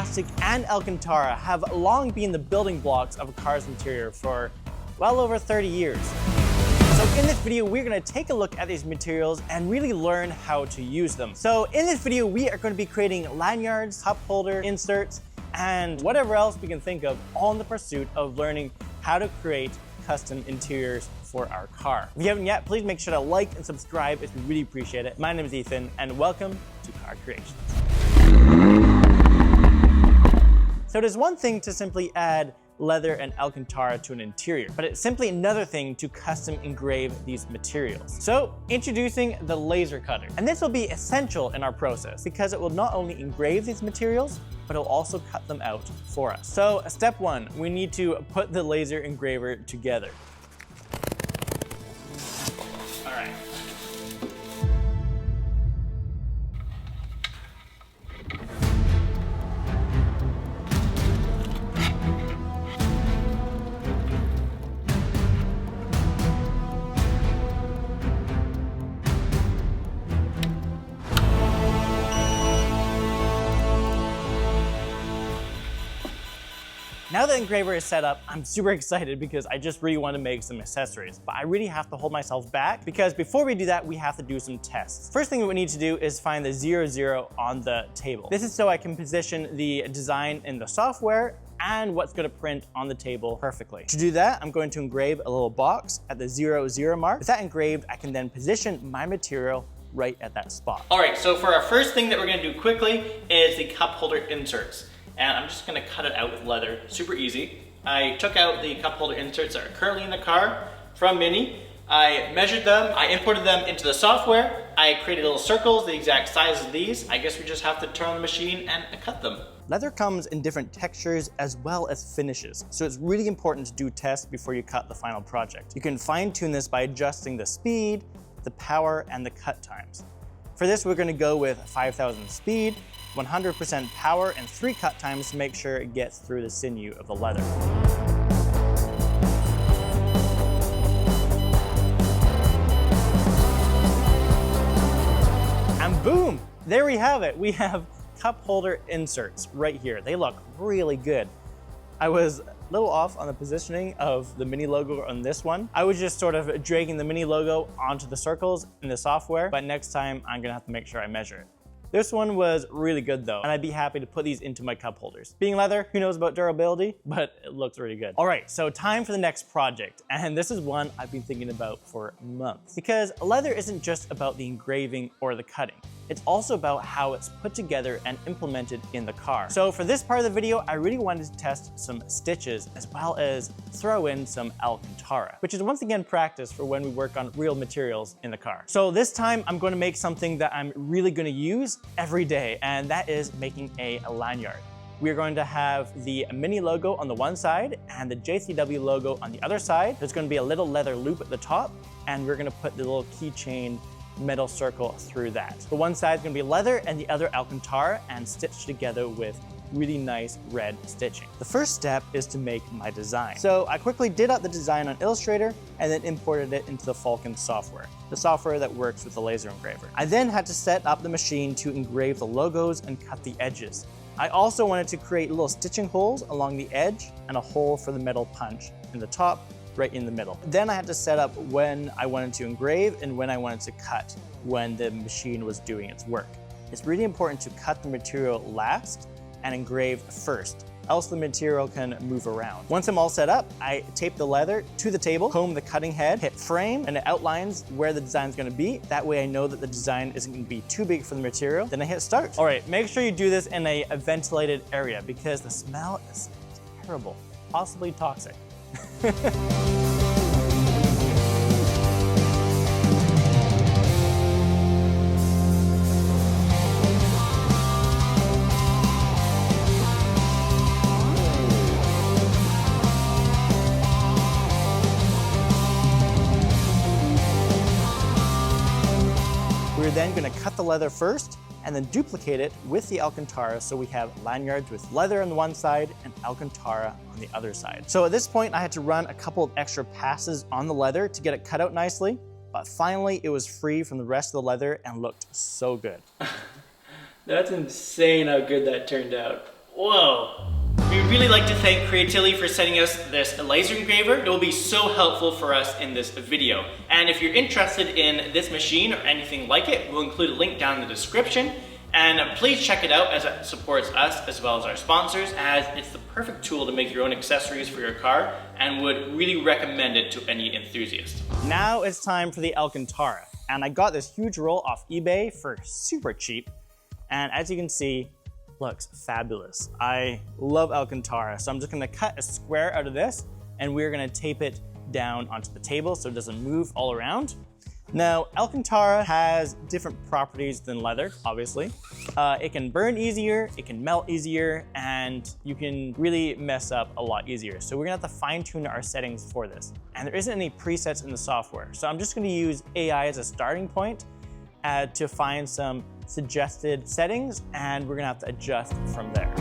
plastic and Alcantara have long been the building blocks of a car's interior for well over 30 years. So in this video, we're going to take a look at these materials and really learn how to use them. So in this video, we are going to be creating lanyards, cup holder inserts, and whatever else we can think of, all in the pursuit of learning how to create custom interiors for our car. If you haven't yet, please make sure to like and subscribe if you really appreciate it. My name is Ethan, and welcome to Car Creations. So it is one thing to simply add leather and Alcantara to an interior, but it's simply another thing to custom engrave these materials. So introducing the laser cutter. And this will be essential in our process because it will not only engrave these materials, but it'll also cut them out for us. So step one, we need to put the laser engraver together. All right. Now that the engraver is set up, I'm super excited because I just really want to make some accessories, but I really have to hold myself back because before we do that, we have to do some tests. First thing we need to do is find the 00 on the table. This is so I can position the design in the software and what's going to print on the table perfectly. To do that, I'm going to engrave a little box at the 00 mark. With that engraved, I can then position my material right at that spot. All right, so for our first thing that we're going to do quickly is the cup holder inserts. And I'm just gonna cut it out with leather, super easy. I took out the cup holder inserts that are currently in the car from Mini. I measured them, I imported them into the software. I created little circles, the exact size of these. I guess we just have to turn on the machine and cut them. Leather comes in different textures as well as finishes, so it's really important to do tests before you cut the final project. You can fine tune this by adjusting the speed, the power, and the cut times. For this, we're gonna go with 5,000 speed, 100% power, and 3 cut times to make sure it gets through the sinew of the leather. And boom, there we have it. We have cup holder inserts right here. They look really good. I was a little off on the positioning of the Mini logo on this one. I was just sort of dragging the Mini logo onto the circles in the software, but next time I'm gonna have to make sure I measure it. This one was really good though, and I'd be happy to put these into my cup holders. Being leather, who knows about durability, but it looks really good. All right, so time for the next project. And this is one I've been thinking about for months because leather isn't just about the engraving or the cutting. It's also about how it's put together and implemented in the car. So for this part of the video, I really wanted to test some stitches as well as throw in some Alcantara, which is once again practice for when we work on real materials in the car. So this time I'm going to make something that I'm really going to use every day, and that is making a lanyard. We're going to have the Mini logo on the one side and the JCW logo on the other side. There's going to be a little leather loop at the top, and we're going to put the little keychain metal circle through that. The one side is going to be leather and the other Alcantara, and stitched together with really nice red stitching. The first step is to make my design. So I quickly did out the design on Illustrator and then imported it into the Falcon software, the software that works with the laser engraver. I then had to set up the machine to engrave the logos and cut the edges. I also wanted to create little stitching holes along the edge and a hole for the metal punch in the top, right in the middle. Then I had to set up when I wanted to engrave and when I wanted to cut when the machine was doing its work. It's really important to cut the material last and engrave first, else the material can move around. Once I'm all set up, I tape the leather to the table, comb the cutting head, hit frame, and it outlines where the design's gonna be. That way I know that the design isn't gonna be too big for the material. Then I hit start. All right, make sure you do this in a ventilated area because the smell is terrible, possibly toxic. We're then going to cut the leather first and then duplicate it with the Alcantara so we have lanyards with leather on the one side and Alcantara on the other side. So at this point I had to run a couple of extra passes on the leather to get it cut out nicely, but finally it was free from the rest of the leather and looked so good. That's insane how good that turned out. Whoa. We really like to thank Creatility for sending us this laser engraver. It will be so helpful for us in this video. And if you're interested in this machine or anything like it, we'll include a link down in the description. And please check it out as it supports us as well as our sponsors, as it's the perfect tool to make your own accessories for your car and would really recommend it to any enthusiast. Now it's time for the Alcantara. And I got this huge roll off eBay for super cheap. And as you can see, looks fabulous. I love Alcantara, so I'm just gonna cut a square out of this and we're gonna tape it down onto the table so it doesn't move all around. Now, Alcantara has different properties than leather, obviously. It can burn easier, it can melt easier, and you can really mess up a lot easier. So we're gonna have to fine tune our settings for this. And there isn't any presets in the software. So I'm just gonna use AI as a starting point to find some suggested settings, and we're gonna have to adjust from there.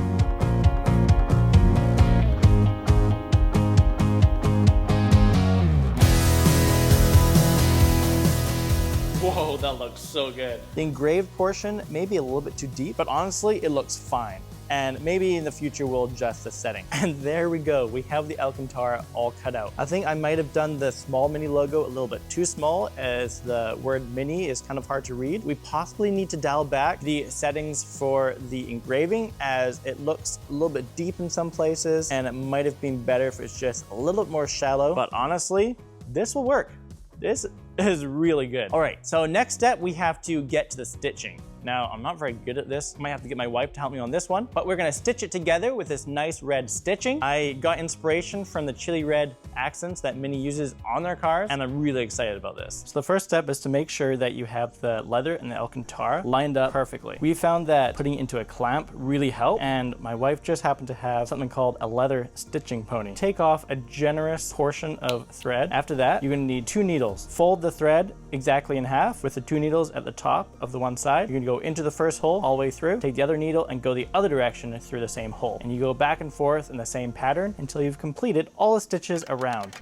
Whoa, that looks so good. The engraved portion may be a little bit too deep, but honestly, it looks fine. And maybe in the future, we'll adjust the setting. And there we go. We have the Alcantara all cut out. I think I might have done the small mini logo a little bit too small, as the word mini is kind of hard to read. We possibly need to dial back the settings for the engraving, as it looks a little bit deep in some places, and it might have been better if it's just a little bit more shallow. But honestly, this will work. This is really good. All right, so next step, we have to get to the stitching. Now, I'm not very good at this. I might have to get my wife to help me on this one, but we're gonna stitch it together with this nice red stitching. I got inspiration from the chili red accents that Mini uses on their cars, and I'm really excited about this. So the first step is to make sure that you have the leather and the Alcantara lined up perfectly. We found that putting it into a clamp really helped, and my wife just happened to have something called a leather stitching pony. Take off a generous portion of thread. After that, you're gonna need 2 needles. Fold the thread exactly in half with the 2 needles at the top of the one side. You're gonna go into the first hole all the way through, take the other needle and go the other direction through the same hole. And you go back and forth in the same pattern until you've completed all the stitches around.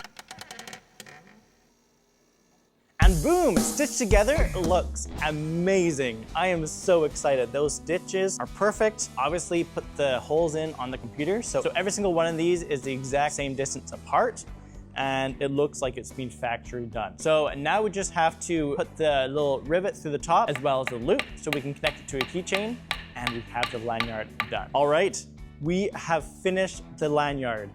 And boom, stitched together, it looks amazing. I am so excited. Those stitches are perfect. Obviously put the holes in on the computer. So every single one of these is the exact same distance apart, and it looks like it's been factory done. So now we just have to put the little rivet through the top as well as the loop so we can connect it to a keychain, and we have the lanyard done. All right, we have finished the lanyard.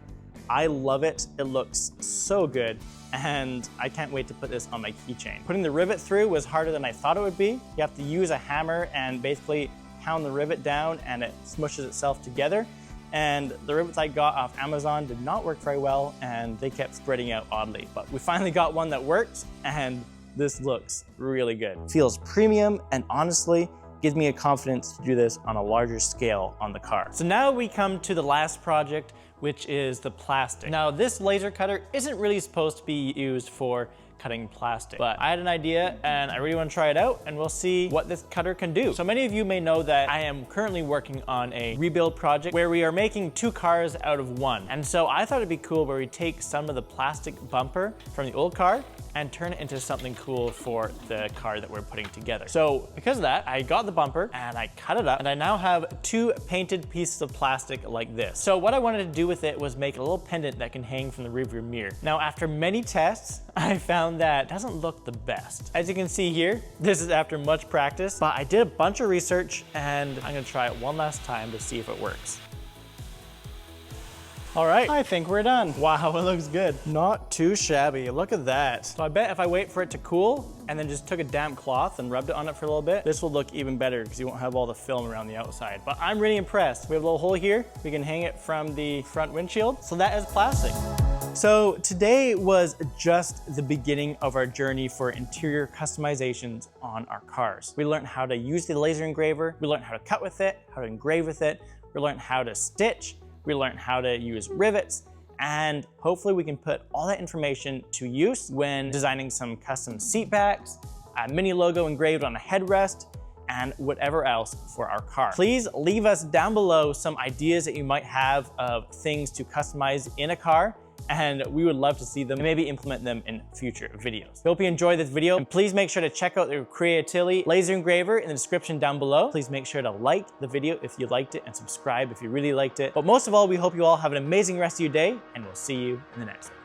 I love it. It looks so good, and I can't wait to put this on my keychain. Putting the rivet through was harder than I thought it would be. You have to use a hammer and basically pound the rivet down, and it smushes itself together. And the rivets I got off Amazon did not work very well, and they kept spreading out oddly. But we finally got one that worked, and this looks really good. Feels premium, and honestly, gives me a confidence to do this on a larger scale on the car. So now we come to the last project, which is the plastic. Now, this laser cutter isn't really supposed to be used for cutting plastic, but I had an idea and I really want to try it out, and we'll see what this cutter can do. So many of you may know that I am currently working on a rebuild project where we are making 2 cars out of 1. And so I thought it'd be cool where we take some of the plastic bumper from the old car and turn it into something cool for the car that we're putting together. So because of that, I got the bumper and I cut it up, and I now have 2 painted pieces of plastic like this. So what I wanted to do with it was make a little pendant that can hang from the rearview mirror. Now, after many tests, I found that it doesn't look the best. As you can see here, this is after much practice, but I did a bunch of research, and I'm gonna try it one last time to see if it works. All right, I think we're done. Wow, it looks good. Not too shabby, look at that. So I bet if I wait for it to cool and then just took a damp cloth and rubbed it on it for a little bit, this will look even better because you won't have all the film around the outside. But I'm really impressed. We have a little hole here. We can hang it from the front windshield. So that is plastic. So today was just the beginning of our journey for interior customizations on our cars. We learned how to use the laser engraver. We learned how to cut with it, how to engrave with it. We learned how to stitch. We learned how to use rivets, and hopefully we can put all that information to use when designing some custom seat backs, a mini logo engraved on a headrest, and whatever else for our car. Please leave us down below some ideas that you might have of things to customize in a car, and we would love to see them and maybe implement them in future videos. Hope you enjoyed this video, and please make sure to check out the Creatility laser engraver in the description down below. Please make sure to like the video if you liked it and subscribe if you really liked it. But most of all, we hope you all have an amazing rest of your day, and we'll see you in the next one.